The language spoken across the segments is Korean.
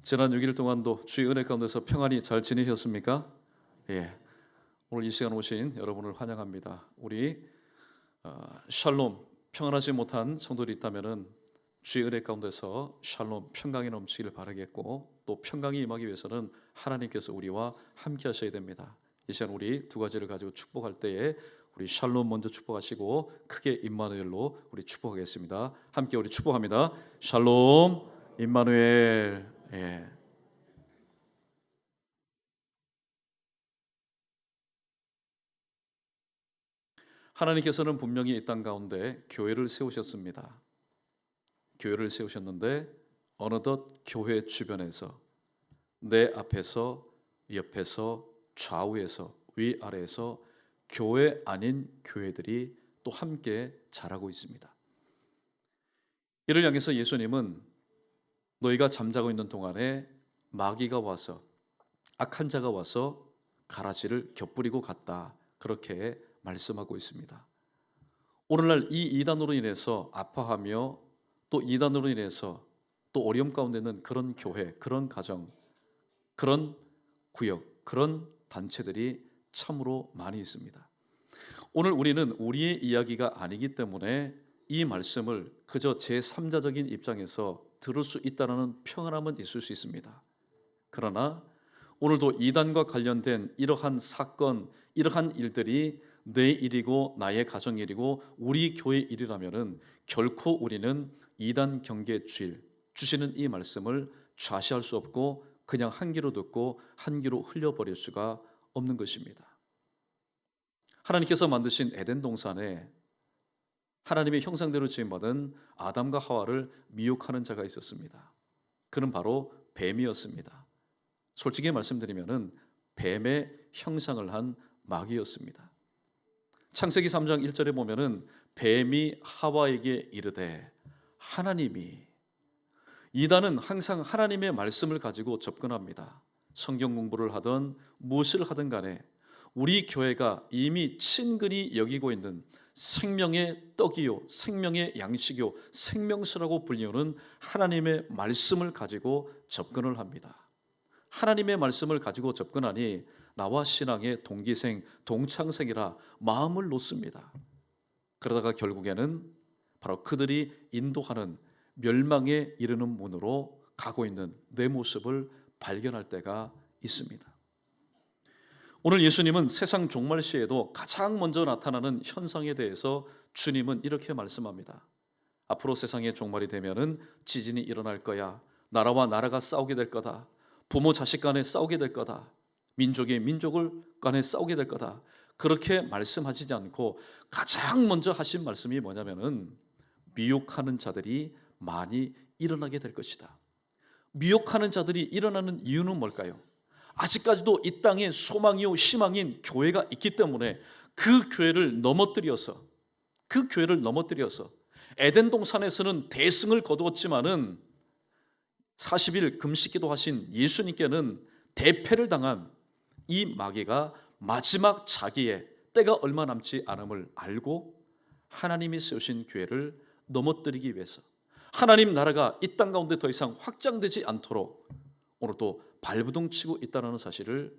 지난 6일 동안도 주의 은혜 가운데서 평안히 잘 지내셨습니까? 예. 오늘 이 시간 오신 여러분을 환영합니다. 우리 샬롬 평안하지 못한 성도들이 있다면은 주의 은혜 가운데서 샬롬 평강이 넘치기를 바라겠고, 또 평강이 임하기 위해서는 하나님께서 우리와 함께 하셔야 됩니다. 이 시간 우리 두 가지를 가지고 축복할 때에 우리 샬롬 먼저 축복하시고 크게 임마누엘로 우리 축복하겠습니다. 함께 우리 축복합니다. 샬롬 임마누엘. 예. 하나님께서는 분명히 이 땅 가운데 교회를 세우셨습니다. 교회를 세우셨는데 어느덧 교회 주변에서, 내 앞에서, 옆에서, 좌우에서, 위아래에서 교회 아닌 교회들이 또 함께 자라고 있습니다. 이를 향해서 예수님은 너희가 잠자고 있는 동안에 마귀가 와서, 악한 자가 와서 가라지를 곁부리고 갔다, 그렇게 말씀하고 있습니다. 오늘날 이 이단으로 인해서 아파하며 또 이단으로 인해서 또 어려움 가운데 있는 그런 교회, 그런 가정, 그런 구역, 그런 단체들이 참으로 많이 있습니다. 오늘 우리는 우리의 이야기가 아니기 때문에 이 말씀을 그저 제3자적인 입장에서 들을 수 있다는 평안함은 있을 수 있습니다. 그러나 오늘도 이단과 관련된 이러한 사건, 이러한 일들이 내 일이고 나의 가정 일이고 우리 교회 일이라면은 결코 우리는 이단 경계 주시는 이 말씀을 좌시할 수 없고 그냥 한 귀로 듣고 한 귀로 흘려버릴 수가 없는 것입니다. 하나님께서 만드신 에덴 동산에 하나님의 형상대로 지음받은 아담과 하와를 미혹하는 자가 있었습니다. 그는 바로 뱀이었습니다. 솔직히 말씀드리면은 뱀의 형상을 한 마귀였습니다. 창세기 3장 1절에 보면은 뱀이 하와에게 이르되 하나님이, 이단은 항상 하나님의 말씀을 가지고 접근합니다. 성경 공부를 하든 무엇을 하든 간에 우리 교회가 이미 친근히 여기고 있는 생명의 떡이요, 생명의 양식이요, 생명수라고 불리우는 하나님의 말씀을 가지고 접근을 합니다. 하나님의 말씀을 가지고 접근하니 나와 신앙의 동기생, 동창생이라 마음을 놓습니다. 그러다가 결국에는 바로 그들이 인도하는 멸망에 이르는 문으로 가고 있는 내 모습을 발견할 때가 있습니다. 오늘 예수님은 세상 종말 시에도 가장 먼저 나타나는 현상에 대해서 주님은 이렇게 말씀합니다. 앞으로 세상의 종말이 되면은 지진이 일어날 거야. 나라와 나라가 싸우게 될 거다. 부모 자식 간에 싸우게 될 거다. 민족이 민족을 간에 싸우게 될 거다. 그렇게 말씀하시지 않고 가장 먼저 하신 말씀이 뭐냐면은 미혹하는 자들이 많이 일어나게 될 것이다. 미혹하는 자들이 일어나는 이유는 뭘까요? 아직까지도 이 땅에 소망이요 희망인 교회가 있기 때문에 그 교회를 넘어뜨려서 에덴 동산에서는 대승을 거두었지만은 40일 금식기도 하신 예수님께는 대패를 당한 이 마귀가 마지막 자기의 때가 얼마 남지 않음을 알고 하나님이 세우신 교회를 넘어뜨리기 위해서, 하나님 나라가 이 땅 가운데 더 이상 확장되지 않도록 오늘 또 발부둥 치고 있다는 사실을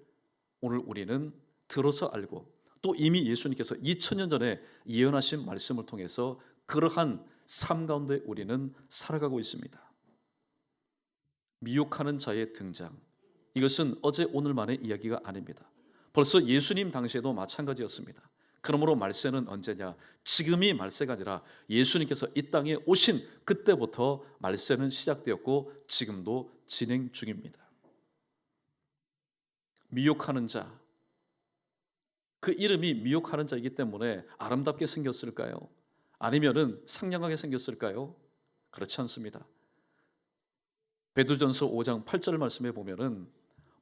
오늘 우리는 들어서 알고, 또 이미 예수님께서 2000년 전에 예언하신 말씀을 통해서 그러한 삶 가운데 우리는 살아가고 있습니다. 미혹하는 자의 등장, 이것은 어제 오늘만의 이야기가 아닙니다. 벌써 예수님 당시에도 마찬가지였습니다. 그러므로 말세는 언제냐? 지금이 말세가 아니라 예수님께서 이 땅에 오신 그때부터 말세는 시작되었고 지금도 진행 중입니다. 미혹하는 자, 그 이름이 미혹하는 자이기 때문에 아름답게 생겼을까요? 아니면은 상냥하게 생겼을까요? 그렇지 않습니다. 베드로전서 5장 8절 말씀에 보면은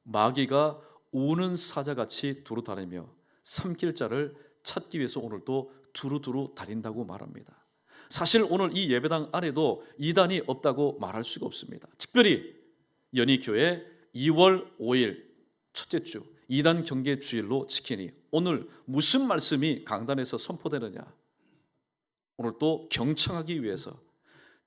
마귀가 우는 사자같이 두루 다니며 삼킬 자를 찾기 위해서 오늘도 두루두루 다닌다고 말합니다. 사실 오늘 이 예배당 안에도 이단이 없다고 말할 수가 없습니다. 특별히 연희교회 2월 5일 첫째 주 이단 경계 주일로 지키니 오늘 무슨 말씀이 강단에서 선포되느냐? 오늘 또 경청하기 위해서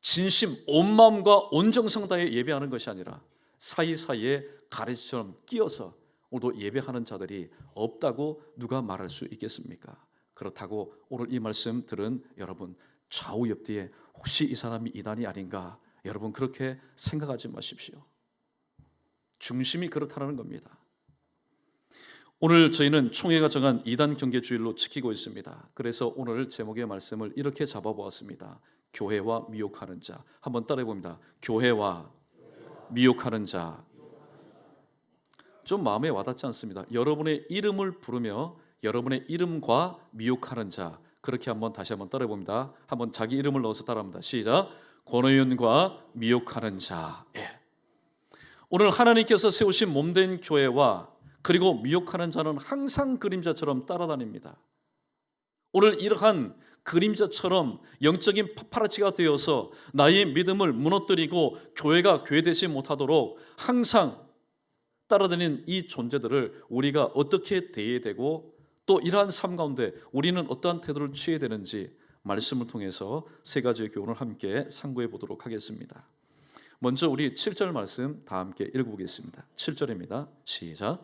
진심 온 마음과 온 정성 다해 예배하는 것이 아니라 사이사이에 가래처럼 끼어서 오늘도 예배하는 자들이 없다고 누가 말할 수 있겠습니까? 그렇다고 오늘 이 말씀 들은 여러분 좌우 옆뒤에 혹시 이 사람이 이단이 아닌가, 여러분 그렇게 생각하지 마십시오. 중심이 그렇다는 겁니다. 오늘 저희는 총회가 정한 이단 경계 주일로 지키고 있습니다. 그래서 오늘 제목의 말씀을 이렇게 잡아보았습니다. 교회와 미혹하는 자. 한번 따라해 봅니다. 교회와 미혹하는 자. 좀 마음에 와닿지 않습니다. 여러분의 이름을 부르며 여러분의 이름과 미혹하는 자. 그렇게 다시 한번 따라해 봅니다. 한번 자기 이름을 넣어서 따라합니다. 시작. 권의윤과 미혹하는 자. 예. 오늘 하나님께서 세우신 몸된 교회와 그리고 미혹하는 자는 항상 그림자처럼 따라다닙니다. 오늘 이러한 그림자처럼 영적인 파파라치가 되어서 나의 믿음을 무너뜨리고 교회가 교회되지 못하도록 항상 따라다니는 이 존재들을 우리가 어떻게 대해야 되고 또 이러한 삶 가운데 우리는 어떠한 태도를 취해야 되는지 말씀을 통해서 세 가지의 교훈을 함께 상고해 보도록 하겠습니다. 먼저 우리 7절 말씀 다 함께 읽어보겠습니다. 7절입니다. 시작.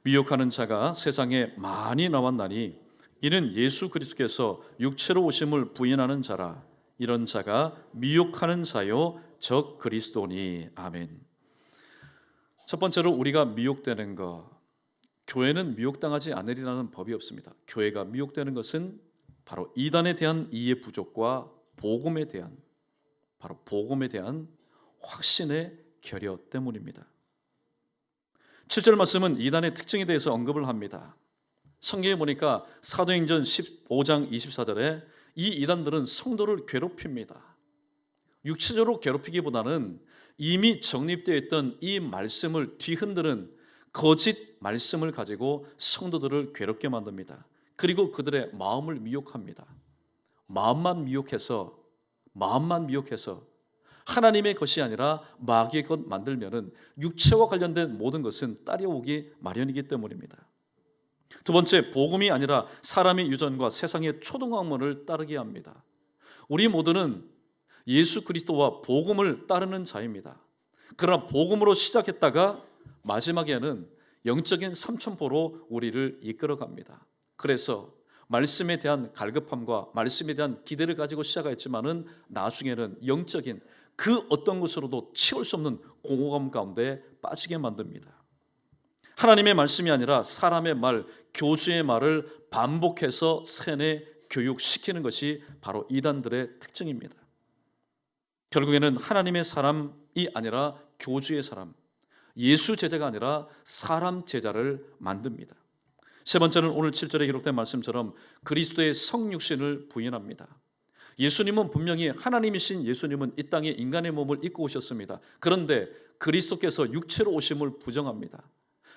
미혹하는 자가 세상에 많이 나왔나니 이는 예수 그리스도께서 육체로 오심을 부인하는 자라. 이런 자가 미혹하는 자요 적 그리스도니. 아멘. 첫 번째로 우리가 미혹되는 것, 교회는 미혹당하지 않으리라는 법이 없습니다. 교회가 미혹되는 것은 바로 이단에 대한 이해 부족과 복음에 대한 확신의 결여 때문입니다. 7절 말씀은 이단의 특징에 대해서 언급을 합니다. 성경에 보니까 사도행전 15장 24절에 이 이단들은 성도를 괴롭힙니다. 육체적으로 괴롭히기보다는 이미 정립되어 있던 이 말씀을 뒤흔드는 거짓 말씀을 가지고 성도들을 괴롭게 만듭니다. 그리고 그들의 마음을 미혹합니다. 마음만 미혹해서 하나님의 것이 아니라 마귀의 것 만들면은 육체와 관련된 모든 것은 따라오기 마련이기 때문입니다. 두 번째, 복음이 아니라 사람의 유전과 세상의 초등학문을 따르게 합니다. 우리 모두는 예수 그리스도와 복음을 따르는 자입니다. 그러나 복음으로 시작했다가 마지막에는 영적인 삼천포로 우리를 이끌어갑니다. 그래서 말씀에 대한 갈급함과 말씀에 대한 기대를 가지고 시작했지만은 나중에는 영적인 그 어떤 것으로도 채울 수 없는 공허감 가운데 빠지게 만듭니다. 하나님의 말씀이 아니라 사람의 말, 교주의 말을 반복해서 세뇌 교육시키는 것이 바로 이단들의 특징입니다. 결국에는 하나님의 사람이 아니라 교주의 사람, 예수 제자가 아니라 사람 제자를 만듭니다. 세 번째는 오늘 7절에 기록된 말씀처럼 그리스도의 성육신을 부인합니다. 예수님은 분명히 하나님이신 예수님은 이 땅에 인간의 몸을 입고 오셨습니다. 그런데 그리스도께서 육체로 오심을 부정합니다.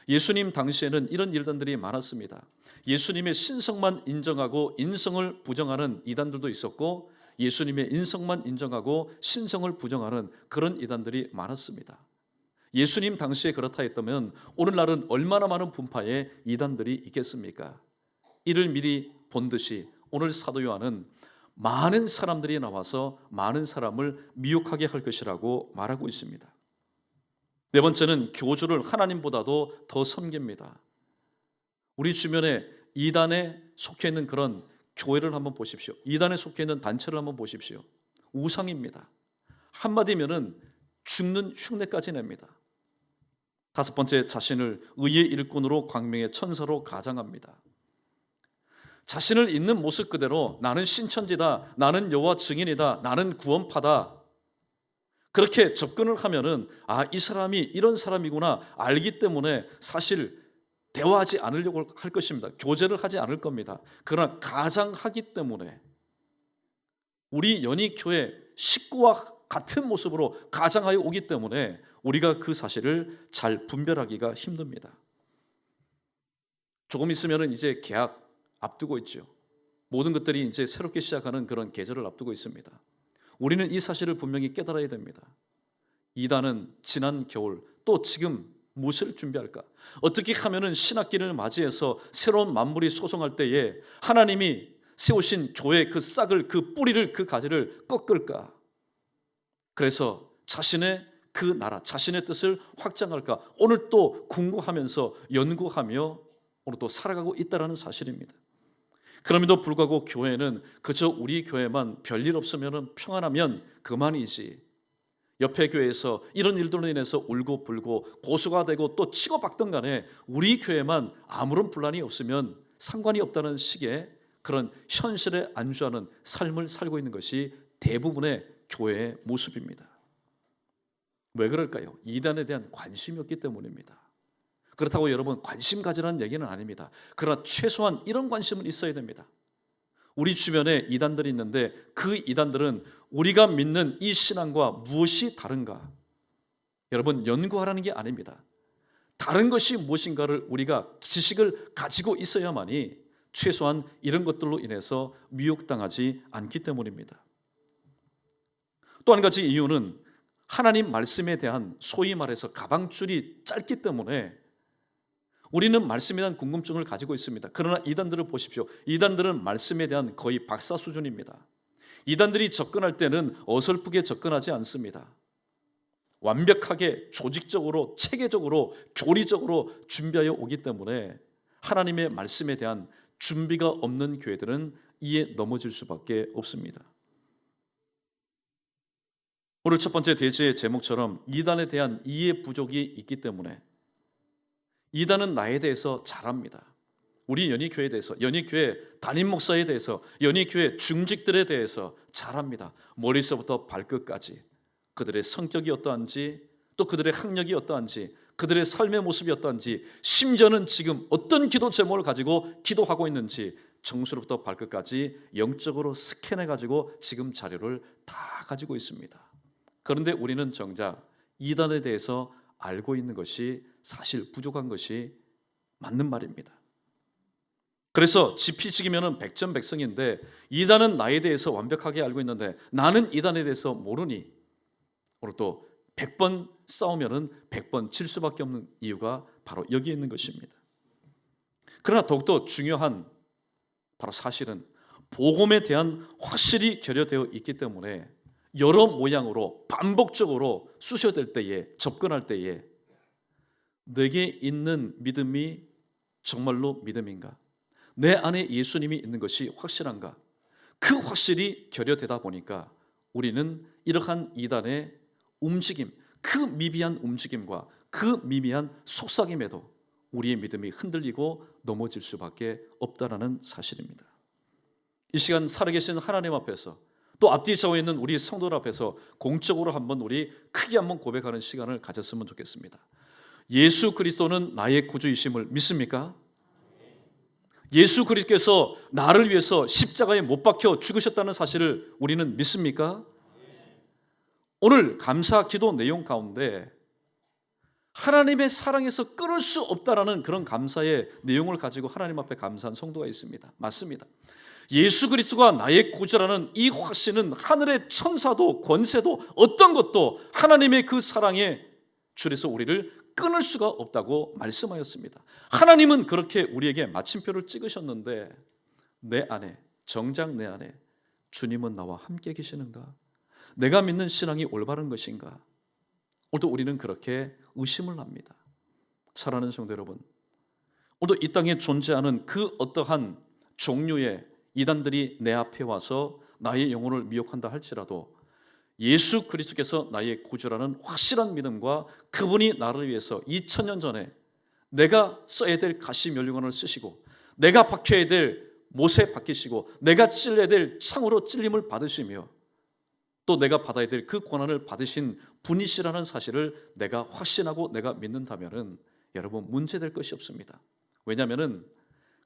예수님 당시에는 이런 일단들이 많았습니다. 예수님의 신성만 인정하고 인성을 부정하는 이단들도 있었고 예수님의 인성만 인정하고 신성을 부정하는 그런 이단들이 많았습니다. 예수님 당시에 그렇다 했다면 오늘날은 얼마나 많은 분파의 이단들이 있겠습니까? 이를 미리 본 듯이 오늘 사도 요한은 많은 사람들이 나와서 많은 사람을 미혹하게 할 것이라고 말하고 있습니다. 네 번째는 교주를 하나님보다도 더 섬깁니다. 우리 주변에 이단에 속해 있는 그런 교회를 한번 보십시오. 이단에 속해 있는 단체를 한번 보십시오. 우상입니다. 한마디면은 죽는 흉내까지 냅니다. 다섯 번째, 자신을 의의 일꾼으로 광명의 천사로 가장합니다. 자신을 있는 모습 그대로 나는 신천지다, 나는 여호와 증인이다, 나는 구원파다, 그렇게 접근을 하면은 이 사람이 이런 사람이구나 알기 때문에 사실 대화하지 않으려고 할 것입니다. 교제를 하지 않을 겁니다. 그러나 가장하기 때문에 우리 연희교회 식구와 같은 모습으로 가장하여 오기 때문에 우리가 그 사실을 잘 분별하기가 힘듭니다. 조금 있으면 이제 개학 앞두고 있죠. 모든 것들이 이제 새롭게 시작하는 그런 계절을 앞두고 있습니다. 우리는 이 사실을 분명히 깨달아야 됩니다. 이단은 지난 겨울 또 지금 무엇을 준비할까? 어떻게 하면은 신학기를 맞이해서 새로운 만물이 소송할 때에 하나님이 세우신 교회 그 싹을, 그 뿌리를, 그 가지를 꺾을까? 그래서 자신의 그 나라 자신의 뜻을 확장할까 오늘 또 궁구하면서 연구하며 오늘 또 살아가고 있다는 사실입니다. 그럼에도 불구하고 교회는 그저 우리 교회만 별일 없으면 평안하면 그만이지, 옆에 교회에서 이런 일들로 인해서 울고불고 고소가 되고 또 치고받던 간에 우리 교회만 아무런 분란이 없으면 상관이 없다는 식의 그런 현실에 안주하는 삶을 살고 있는 것이 대부분의 교회의 모습입니다. 왜 그럴까요? 이단에 대한 관심이 없기 때문입니다. 그렇다고 여러분 관심 가지라는 얘기는 아닙니다. 그러나 최소한 이런 관심은 있어야 됩니다. 우리 주변에 이단들이 있는데 그 이단들은 우리가 믿는 이 신앙과 무엇이 다른가? 여러분 연구하라는 게 아닙니다. 다른 것이 무엇인가를 우리가 지식을 가지고 있어야만이 최소한 이런 것들로 인해서 미혹당하지 않기 때문입니다. 또 한 가지 이유는 하나님 말씀에 대한 소위 말해서 가방줄이 짧기 때문에 우리는 말씀에 대한 궁금증을 가지고 있습니다. 그러나 이단들을 보십시오. 이단들은 말씀에 대한 거의 박사 수준입니다. 이단들이 접근할 때는 어설프게 접근하지 않습니다. 완벽하게 조직적으로 체계적으로 교리적으로 준비하여 오기 때문에 하나님의 말씀에 대한 준비가 없는 교회들은 이에 넘어질 수밖에 없습니다. 오늘 첫 번째 대지의 제목처럼 이단에 대한 이해 부족이 있기 때문에 이단은 나에 대해서 잘 압니다. 우리 연희교회에 대해서, 연희교회 담임 목사에 대해서, 연희교회 중직들에 대해서 잘 압니다. 머리서부터 발끝까지 그들의 성격이 어떠한지, 또 그들의 학력이 어떠한지, 그들의 삶의 모습이 어떠한지, 심지어는 지금 어떤 기도 제목을 가지고 기도하고 있는지 정수로부터 발끝까지 영적으로 스캔해가지고 지금 자료를 다 가지고 있습니다. 그런데 우리는 정작 이단에 대해서 알고 있는 것이 사실 부족한 것이 맞는 말입니다. 그래서 지피지기면은 백전백승인데 이단은 나에 대해서 완벽하게 알고 있는데 나는 이단에 대해서 모르니 오늘 또 100번 싸우면은 100번 질 수밖에 없는 이유가 바로 여기에 있는 것입니다. 그러나 더욱더 중요한 바로 사실은 복음에 대한 확실히 결여되어 있기 때문에 여러 모양으로 반복적으로 쑤셔댈 때에 접근할 때에 내게 있는 믿음이 정말로 믿음인가? 내 안에 예수님이 있는 것이 확실한가? 그 확실히 결여되다 보니까 우리는 이러한 이단의 움직임, 그 미비한 움직임과 그 미미한 속삭임에도 우리의 믿음이 흔들리고 넘어질 수밖에 없다는 사실입니다. 이 시간 살아계신 하나님 앞에서 또 앞뒤 서고 있는 우리 성도들 앞에서 공적으로 한번 우리 크게 한번 고백하는 시간을 가졌으면 좋겠습니다. 예수 그리스도는 나의 구주이심을 믿습니까? 예수 그리스도께서 나를 위해서 십자가에 못 박혀 죽으셨다는 사실을 우리는 믿습니까? 오늘 감사 기도 내용 가운데 하나님의 사랑에서 끊을 수 없다라는 그런 감사의 내용을 가지고 하나님 앞에 감사한 성도가 있습니다. 맞습니다. 예수 그리스도가 나의 구주라는 이 확신은 하늘의 천사도 권세도 어떤 것도 하나님의 그 사랑의 줄에서 우리를 끊을 수가 없다고 말씀하였습니다. 하나님은 그렇게 우리에게 마침표를 찍으셨는데 내 안에, 정작 내 안에 주님은 나와 함께 계시는가? 내가 믿는 신앙이 올바른 것인가? 오늘도 우리는 그렇게 의심을 합니다. 사랑하는 성도 여러분, 오늘도 이 땅에 존재하는 그 어떠한 종류의 이단들이 내 앞에 와서 나의 영혼을 미혹한다 할지라도 예수 그리스도께서 나의 구주라는 확실한 믿음과 그분이 나를 위해서 2000년 전에 내가 써야 될 가시 면류관을 쓰시고 내가 박혀야 될 못에 박히시고 내가 찔려야 될 창으로 찔림을 받으시며 또 내가 받아야 될 그 고난을 받으신 분이시라는 사실을 내가 확신하고 내가 믿는다면은 여러분 문제될 것이 없습니다. 왜냐하면은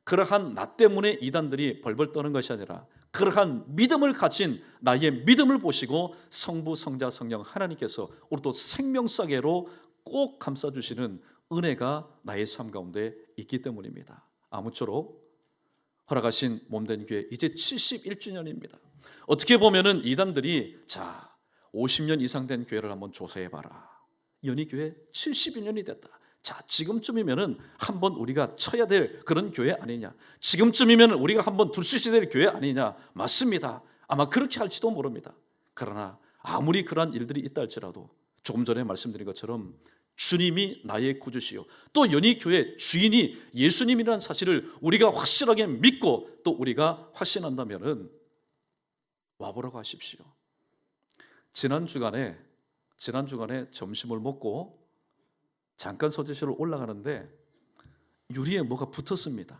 그러한 나 때문에 이단들이 벌벌 떠는 것이 아니라 그러한 믿음을 가진 나의 믿음을 보시고 성부, 성자, 성령 하나님께서 오늘 또 생명사계로 꼭 감싸주시는 은혜가 나의 삶 가운데 있기 때문입니다. 아무쪼록 허락하신 몸된 교회 이제 71주년입니다. 어떻게 보면은 이단들이 자 50년 이상 된 교회를 한번 조사해봐라. 연희교회 71년이 됐다. 자, 지금쯤이면은 한번 우리가 쳐야 될 그런 교회 아니냐? 지금쯤이면은 우리가 한번 둘 수 있어야 될 교회 아니냐? 맞습니다. 아마 그렇게 할지도 모릅니다. 그러나 아무리 그러한 일들이 있다 할지라도 조금 전에 말씀드린 것처럼 주님이 나의 구주시요 또 연희교회 주인이 예수님이라는 사실을 우리가 확실하게 믿고 또 우리가 확신한다면은 와보라고 하십시오. 지난 주간에 점심을 먹고 잠깐 서재실로 올라가는데 유리에 뭐가 붙었습니다.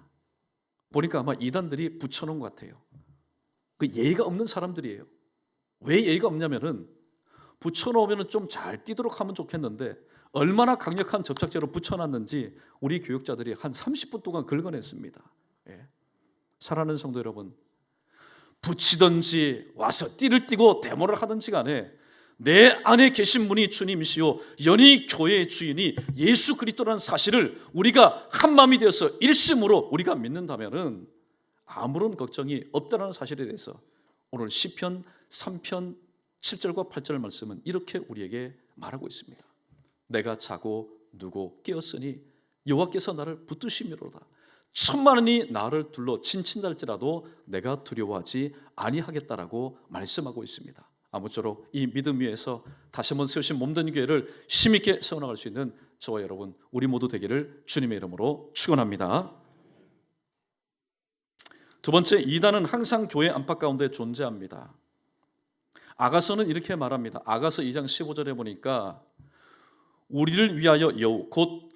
보니까 아마 이단들이 붙여놓은 것 같아요. 그 예의가 없는 사람들이에요. 왜 예의가 없냐면은 붙여놓으면 좀 잘 뛰도록 하면 좋겠는데 얼마나 강력한 접착제로 붙여놨는지 우리 교육자들이 한 30분 동안 긁어냈습니다. 예. 사랑하는 성도 여러분, 붙이든지 와서 띠를 띠고 데모를 하든지 간에 내 안에 계신 분이 주님이시요 연희교회의 주인이 예수 그리스도라는 사실을 우리가 한마음이 되어서 일심으로 우리가 믿는다면은 아무런 걱정이 없다는 사실에 대해서 오늘 시편 3편 7절과 8절 말씀은 이렇게 우리에게 말하고 있습니다. 내가 자고 누고 깨었으니 여호와께서 나를 붙드심이로다. 천만원이 나를 둘러 친친달지라도 내가 두려워하지 아니하겠다라고 말씀하고 있습니다. 아무쪼록 이 믿음 위에서 다시 한번 세우신 몸된 교회를 힘있게 세워나갈 수 있는 저와 여러분 우리 모두 되기를 주님의 이름으로 축원합니다. 두 번째, 이단은 항상 교회 안팎 가운데 존재합니다. 아가서는 이렇게 말합니다. 아가서 2장 15절에 보니까 우리를 위하여 여우 곧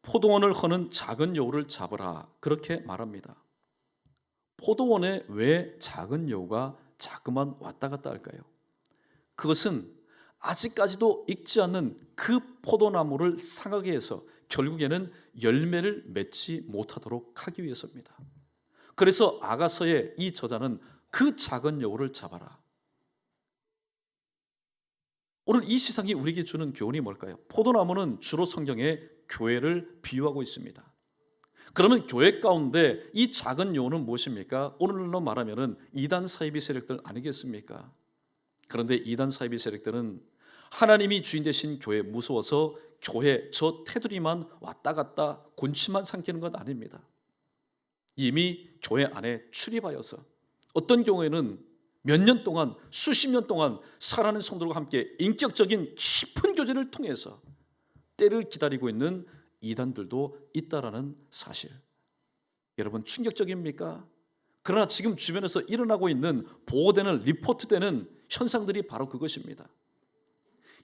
포도원을 허는 작은 여우를 잡으라 그렇게 말합니다. 포도원에 왜 작은 여우가 자꾸만 왔다 갔다 할까요? 그것은 아직까지도 익지 않는 그 포도나무를 상하게 해서 결국에는 열매를 맺지 못하도록 하기 위해서입니다. 그래서 아가서의 이 저자는 그 작은 여우를 잡아라. 오늘 이 시상이 우리에게 주는 교훈이 뭘까요? 포도나무는 주로 성경에 교회를 비유하고 있습니다. 그러면 교회 가운데 이 작은 여우는 무엇입니까? 오늘로 말하면 이단 사이비 세력들 아니겠습니까? 그런데 이단 사이비 세력들은 하나님이 주인 되신 교회 무서워서 교회 저 테두리만 왔다 갔다 군침만 삼키는 것 아닙니다. 이미 교회 안에 출입하여서 어떤 경우에는 몇 년 동안 수십 년 동안 살아가는 성도들과 함께 인격적인 깊은 교제를 통해서 때를 기다리고 있는 이단들도 있다라는 사실. 여러분 충격적입니까? 그러나 지금 주변에서 일어나고 있는 보고되는 리포트되는 현상들이 바로 그것입니다.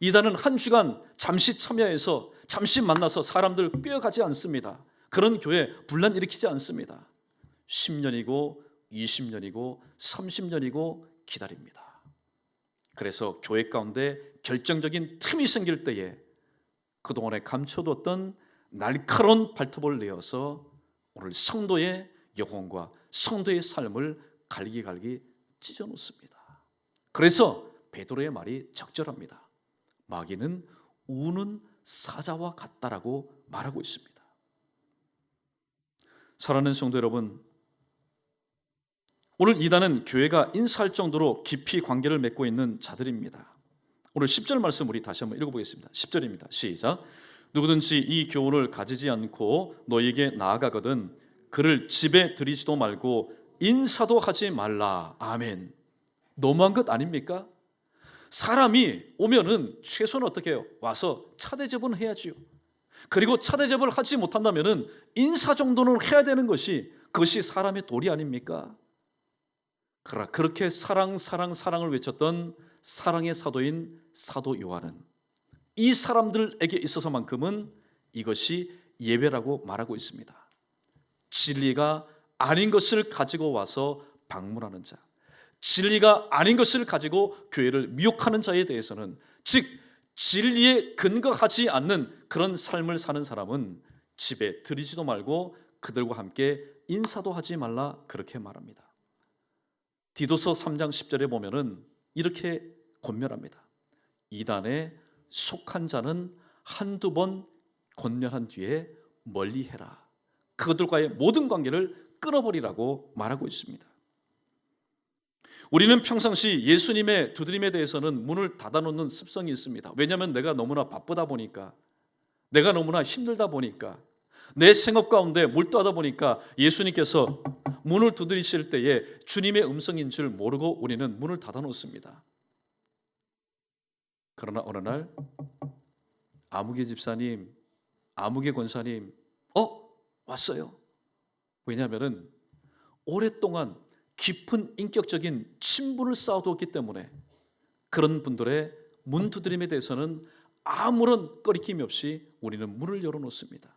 이단은 한 주간 잠시 참여해서 잠시 만나서 사람들 꿰어가지 않습니다. 그런 교회 분란 일으키지 않습니다. 10년이고 20년이고 30년이고 기다립니다. 그래서 교회 가운데 결정적인 틈이 생길 때에 그동안에 감춰뒀던 날카로운 발톱을 내어서 오늘 성도의 영혼과 성도의 삶을 갈기갈기 찢어놓습니다. 그래서 베드로의 말이 적절합니다. 마귀는 우는 사자와 같다라고 말하고 있습니다. 사랑하는 성도 여러분, 오늘 이단은 교회가 인사할 정도로 깊이 관계를 맺고 있는 자들입니다. 오늘 10절 말씀 우리 다시 한번 읽어보겠습니다. 10절입니다. 시작. 누구든지 이 교훈을 가지지 않고 너에게 나아가거든 그를 집에 들이지도 말고 인사도 하지 말라. 아멘. 너무한 것 아닙니까? 사람이 오면은 최소한 어떻게 해요? 와서 차 대접은 해야지요. 그리고 차 대접을 하지 못한다면은 인사 정도는 해야 되는 그것이 사람의 도리 아닙니까? 그러나 그렇게 사랑을 외쳤던 사랑의 사도인 사도 요한은 이 사람들에게 있어서만큼은 이것이 예배라고 말하고 있습니다. 진리가 아닌 것을 가지고 와서 방문하는 자, 진리가 아닌 것을 가지고 교회를 미혹하는 자에 대해서는, 즉 진리에 근거하지 않는 그런 삶을 사는 사람은 집에 들이지도 말고 그들과 함께 인사도 하지 말라 그렇게 말합니다. 디도서 3장 10절에 보면은 이렇게 권면합니다. 이단에 속한 자는 한두 번 권면한 뒤에 멀리해라. 그들과의 모든 관계를 끊어버리라고 말하고 있습니다. 우리는 평상시 예수님의 두드림에 대해서는 문을 닫아놓는 습성이 있습니다. 왜냐하면 내가 너무나 바쁘다 보니까, 내가 너무나 힘들다 보니까, 내 생업 가운데 몰두하다 보니까 예수님께서 문을 두드리실 때에 주님의 음성인 줄 모르고 우리는 문을 닫아놓습니다. 그러나 어느 날 아무개 집사님, 아무개 권사님, 왔어요. 왜냐하면은 오랫동안 깊은 인격적인 친분을 쌓아두었기 때문에 그런 분들의 문 두드림에 대해서는 아무런 꺼리낌이 없이 우리는 문을 열어놓습니다.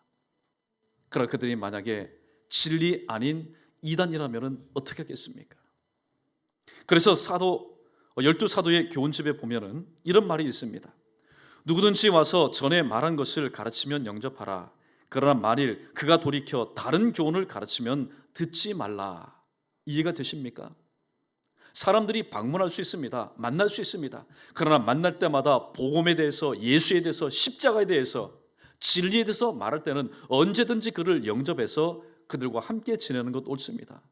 그러나 그들이 만약에 진리 아닌 이단이라면 어떻게 하겠습니까? 그래서 열두 사도의 교훈집에 보면은 이런 말이 있습니다. 누구든지 와서 전에 말한 것을 가르치면 영접하라. 그러나 만일 그가 돌이켜 다른 교훈을 가르치면 듣지 말라. 이해가 되십니까? 사람들이 방문할 수 있습니다. 만날 수 있습니다. 그러나 만날 때마다 복음에 대해서, 예수에 대해서, 십자가에 대해서, 진리에 대해서 말할 때는 언제든지 그를 영접해서 그들과 함께 지내는 것 옳습니다.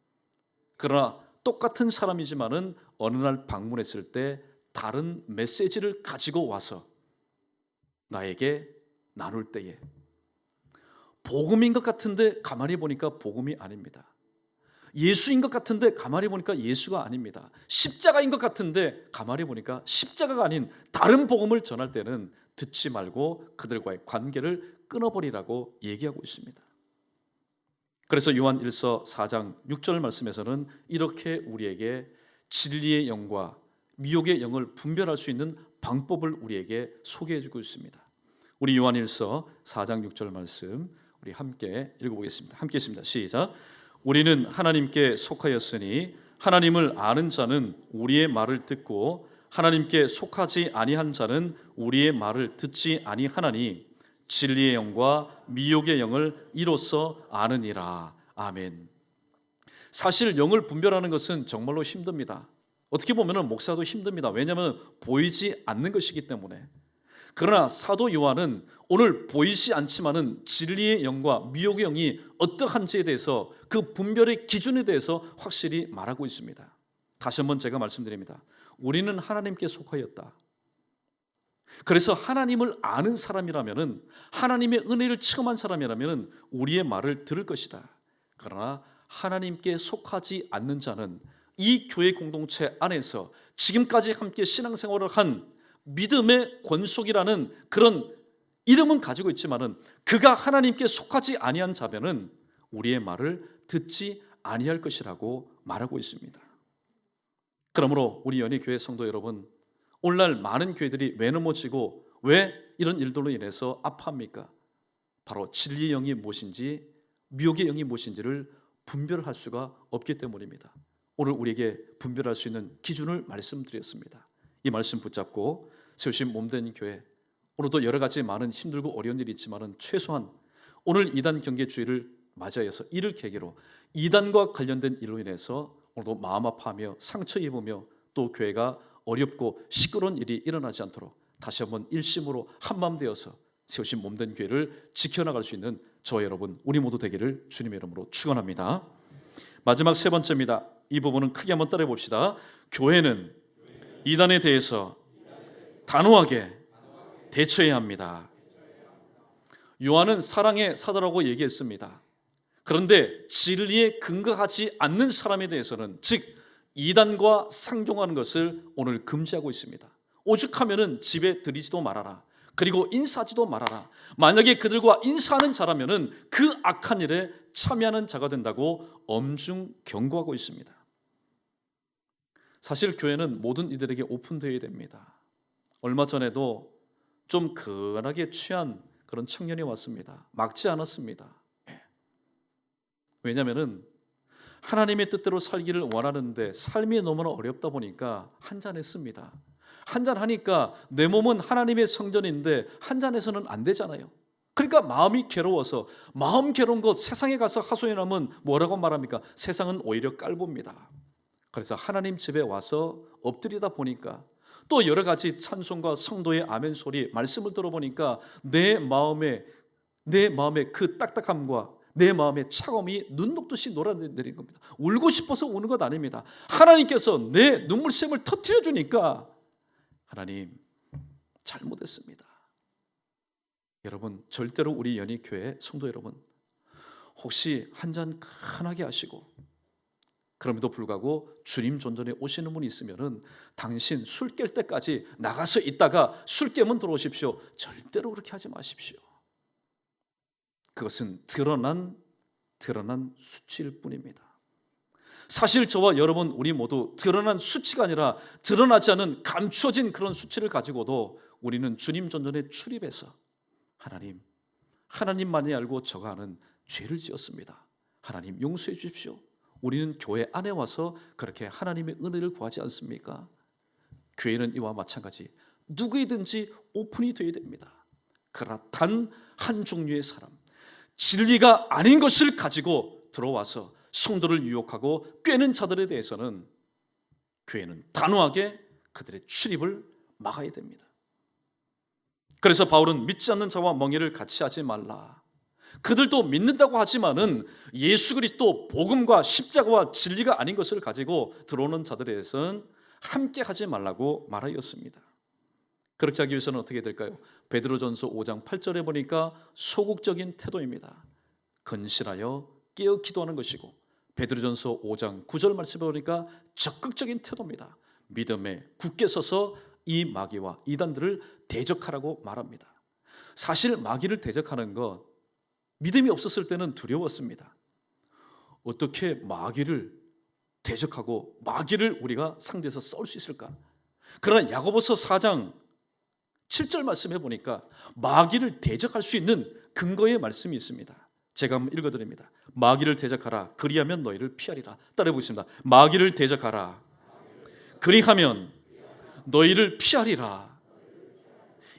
그러나 똑같은 사람이지만은 어느 날 방문했을 때 다른 메시지를 가지고 와서 나에게 나눌 때에 복음인 것 같은데 가만히 보니까 복음이 아닙니다. 예수인 것 같은데 가만히 보니까 예수가 아닙니다. 십자가인 것 같은데 가만히 보니까 십자가가 아닌 다른 복음을 전할 때는 듣지 말고 그들과의 관계를 끊어버리라고 얘기하고 있습니다. 그래서 요한 1서 4장 6절 말씀에서는 이렇게 우리에게 진리의 영과 미혹의 영을 분별할 수 있는 방법을 우리에게 소개해 주고 있습니다. 우리 요한 1서 4장 6절 말씀 우리 함께 읽어보겠습니다. 함께 읽습니다. 시작. 우리는 하나님께 속하였으니 하나님을 아는 자는 우리의 말을 듣고 하나님께 속하지 아니한 자는 우리의 말을 듣지 아니하나니 진리의 영과 미혹의 영을 이로써 아느니라. 아멘. 사실 영을 분별하는 것은 정말로 힘듭니다. 어떻게 보면 목사도 힘듭니다. 왜냐하면 보이지 않는 것이기 때문에. 그러나 사도 요한은 오늘 보이지 않지만은 진리의 영과 미혹의 영이 어떠한지에 대해서 그 분별의 기준에 대해서 확실히 말하고 있습니다. 다시 한번 제가 말씀드립니다. 우리는 하나님께 속하였다. 그래서 하나님을 아는 사람이라면은, 하나님의 은혜를 체험한 사람이라면은 우리의 말을 들을 것이다. 그러나 하나님께 속하지 않는 자는 이 교회 공동체 안에서 지금까지 함께 신앙생활을 한 믿음의 권속이라는 그런 이름은 가지고 있지만은 그가 하나님께 속하지 아니한 자면은 우리의 말을 듣지 아니할 것이라고 말하고 있습니다. 그러므로 우리 연희교회 성도 여러분, 오늘날 많은 교회들이 왜 넘어지고 왜 이런 일들로 인해서 아파합니까? 바로 진리의 영이 무엇인지 미혹의 영이 무엇인지를 분별할 수가 없기 때문입니다. 오늘 우리에게 분별할 수 있는 기준을 말씀드렸습니다. 이 말씀 붙잡고 세우신 몸된 교회, 오늘도 여러 가지 많은 힘들고 어려운 일이 있지만 최소한 오늘 이단 경계주의를 맞이해서 이를 계기로 이단과 관련된 일로 인해서 오늘도 마음 아파하며 상처 입으며 또 교회가 어렵고 시끄러운 일이 일어나지 않도록 다시 한번 일심으로 한마음 되어서 세우신 몸된 교회를 지켜나갈 수 있는 저 여러분 우리 모두 되기를 주님의 이름으로 축원합니다. 마지막 세 번째입니다. 이 부분은 크게 한번 따라해 봅시다. 교회는 이단에 대해서 단호하게 대처해야 합니다. 요한은 사랑의 사도라고 얘기했습니다. 그런데 진리에 근거하지 않는 사람에 대해서는, 즉 이단과 상종하는 것을 오늘 금지하고 있습니다. 오죽하면은 집에 들이지도 말아라. 그리고 인사하지도 말아라. 만약에 그들과 인사하는 자라면은 그 악한 일에 참여하는 자가 된다고 엄중 경고하고 있습니다. 사실 교회는 모든 이들에게 오픈되어야 됩니다. 얼마 전에도 좀 근하게 취한 그런 청년이 왔습니다. 막지 않았습니다. 왜냐하면은 하나님의 뜻대로 살기를 원하는데 삶이 너무나 어렵다 보니까 한잔했습니다. 한잔하니까 내 몸은 하나님의 성전인데 한잔해서는 안 되잖아요. 그러니까 마음이 괴로워서, 마음 괴로운 것 세상에 가서 하소연하면 뭐라고 말합니까? 세상은 오히려 깔봅니다. 그래서 하나님 집에 와서 엎드리다 보니까 또 여러 가지 찬송과 성도의 아멘 소리, 말씀을 들어보니까 내 마음의 그 딱딱함과 내 마음의 차가움이 눈 녹듯이 녹아내리는 겁니다. 울고 싶어서 우는 것 아닙니다. 하나님께서 내 눈물샘을 터뜨려 주니까 하나님 잘못했습니다. 여러분 절대로 우리 연희교회 성도 여러분 혹시 한 잔 큰하게 하시고 그럼에도 불구하고 주님 존전에 오시는 분이 있으면은 당신 술 깰 때까지 나가서 있다가 술 깨면 들어오십시오. 절대로 그렇게 하지 마십시오. 그것은 드러난 수치일 뿐입니다. 사실 저와 여러분 우리 모두 드러난 수치가 아니라 드러나지 않은 감추어진 그런 수치를 가지고도 우리는 주님 존전에 출입해서 하나님만이 알고 저가 아는 죄를 지었습니다. 하나님 용서해 주십시오. 우리는 교회 안에 와서 그렇게 하나님의 은혜를 구하지 않습니까? 교회는 이와 마찬가지 누구이든지 오픈이 되어야 됩니다. 그러나 단 한 종류의 사람, 진리가 아닌 것을 가지고 들어와서 성도를 유혹하고 꿰는 자들에 대해서는 교회는 단호하게 그들의 출입을 막아야 됩니다. 그래서 바울은 믿지 않는 자와 멍에를 같이 하지 말라. 그들도 믿는다고 하지만은 예수 그리스도 복음과 십자가와 진리가 아닌 것을 가지고 들어오는 자들에 대해서는 함께 하지 말라고 말하였습니다. 그렇게 하기 위해서는 어떻게 될까요? 베드로전서 5장 8절에 보니까 소극적인 태도입니다. 건실하여 깨어 기도하는 것이고, 베드로전서 5장 9절 말씀에 보니까 적극적인 태도입니다. 믿음에 굳게 서서 이 마귀와 이단들을 대적하라고 말합니다. 사실 마귀를 대적하는 것, 믿음이 없었을 때는 두려웠습니다. 어떻게 마귀를 대적하고 마귀를 우리가 상대해서 싸울 수 있을까? 그러나 야고보서 4장 7절 말씀해 보니까 마귀를 대적할 수 있는 근거의 말씀이 있습니다. 제가 한번 읽어드립니다. 마귀를 대적하라, 그리하면 너희를 피하리라. 따라해 보겠습니다. 마귀를 대적하라, 그리하면 너희를 피하리라.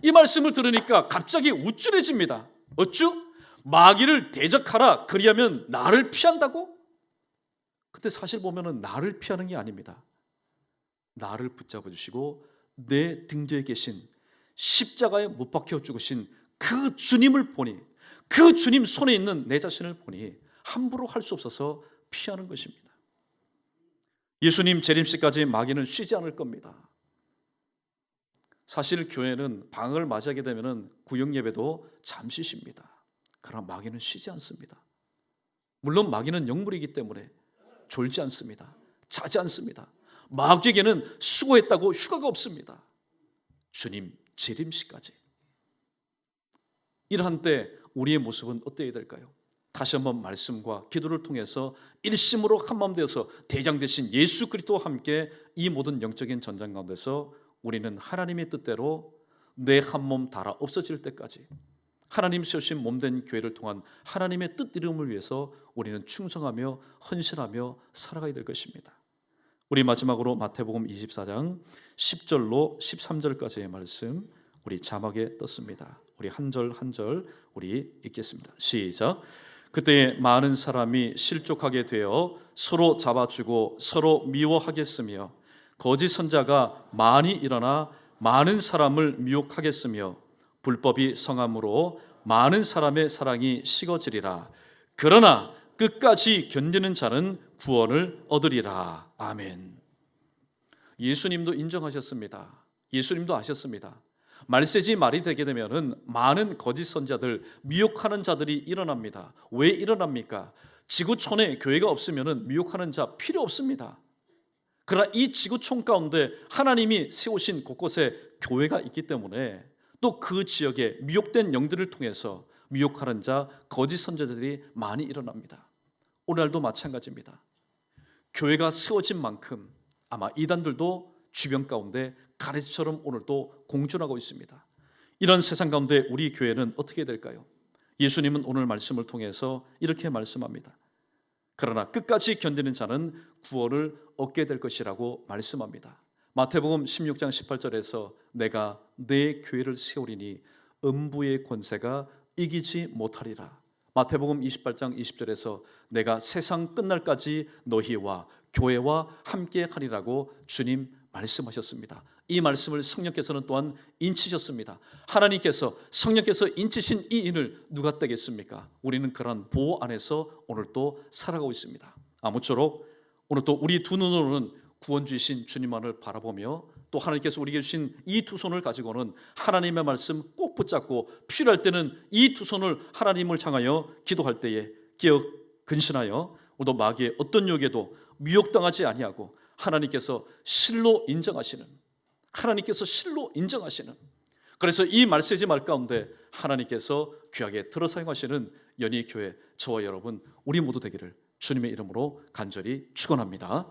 이 말씀을 들으니까 갑자기 우쭐해집니다. 어쭈? 마귀를 대적하라, 그리하면 나를 피한다고? 근데 사실 보면은 나를 피하는 게 아닙니다. 나를 붙잡아 주시고 내 등 뒤에 계신 십자가에 못 박혀 죽으신 그 주님을 보니, 그 주님 손에 있는 내 자신을 보니 함부로 할 수 없어서 피하는 것입니다. 예수님 재림시까지 마귀는 쉬지 않을 겁니다. 사실 교회는 방을 맞이하게 되면 구역 예배도 잠시 쉽니다. 그러나 마귀는 쉬지 않습니다. 물론 마귀는 영물이기 때문에 졸지 않습니다. 자지 않습니다. 마귀에게는 수고했다고 휴가가 없습니다. 주님 재림시까지. 이러한 때 우리의 모습은 어때야 될까요? 다시 한번 말씀과 기도를 통해서 일심으로 한마음 되어서 대장 되신 예수 그리스도와 함께 이 모든 영적인 전쟁 가운데서 우리는 하나님의 뜻대로 내 한 몸 달아 없어질 때까지 하나님 세우신 몸된 교회를 통한 하나님의 뜻 이름을 위해서 우리는 충성하며 헌신하며 살아가야 될 것입니다. 우리 마지막으로 마태복음 24장 10절로 13절까지의 말씀 우리 자막에 떴습니다. 우리 한 절 한 절 우리 읽겠습니다. 시작. 그때 많은 사람이 실족하게 되어 서로 잡아주고 서로 미워하겠으며 거짓 선자가 많이 일어나 많은 사람을 미혹하겠으며 불법이 성함으로 많은 사람의 사랑이 식어지리라. 그러나 끝까지 견디는 자는 구원을 얻으리라. 아멘. 예수님도 인정하셨습니다. 예수님도 아셨습니다. 말세지 말이 되게 되면은 많은 거짓 선자들, 미혹하는 자들이 일어납니다. 왜 일어납니까? 지구촌에 교회가 없으면은 미혹하는 자 필요 없습니다. 그러나 이 지구촌 가운데 하나님이 세우신 곳곳에 교회가 있기 때문에 또 그 지역에 미혹된 영들을 통해서 미혹하는 자, 거짓 선자들이 많이 일어납니다. 오늘도 마찬가지입니다. 교회가 세워진 만큼 아마 이단들도 주변 가운데 가래처럼 오늘도 공존하고 있습니다. 이런 세상 가운데 우리 교회는 어떻게 될까요? 예수님은 오늘 말씀을 통해서 이렇게 말씀합니다. 그러나 끝까지 견디는 자는 구원을 얻게 될 것이라고 말씀합니다. 마태복음 16장 18절에서 내가 내 교회를 세우리니 음부의 권세가 이기지 못하리라. 마태복음 28장 20절에서 내가 세상 끝날까지 너희와 교회와 함께 하리라고 주님 말씀하셨습니다. 이 말씀을 성령께서는 또한 인치셨습니다. 하나님께서 성령께서 인치신 이 인을 누가 떼겠습니까? 우리는 그런 보호 안에서 오늘 또 살아가고 있습니다. 아무쪼록 오늘 또 우리 두 눈으로는 구원 주신 주님만을 바라보며 또 하나님께서 우리에게 주신 이 두 손을 가지고는 하나님의 말씀 꼭 붙잡고 필요할 때는 이 두 손을 하나님을 향하여 기도할 때에 기억 근신하여 우리도 마귀의 어떤 유혹에도 미혹당하지 아니하고 하나님께서 실로 인정하시는, 하나님께서 실로 인정하시는, 그래서 이 말세지 말 가운데 하나님께서 귀하게 들어 사용하시는 연희교회 저와 여러분 우리 모두 되기를 주님의 이름으로 간절히 축원합니다.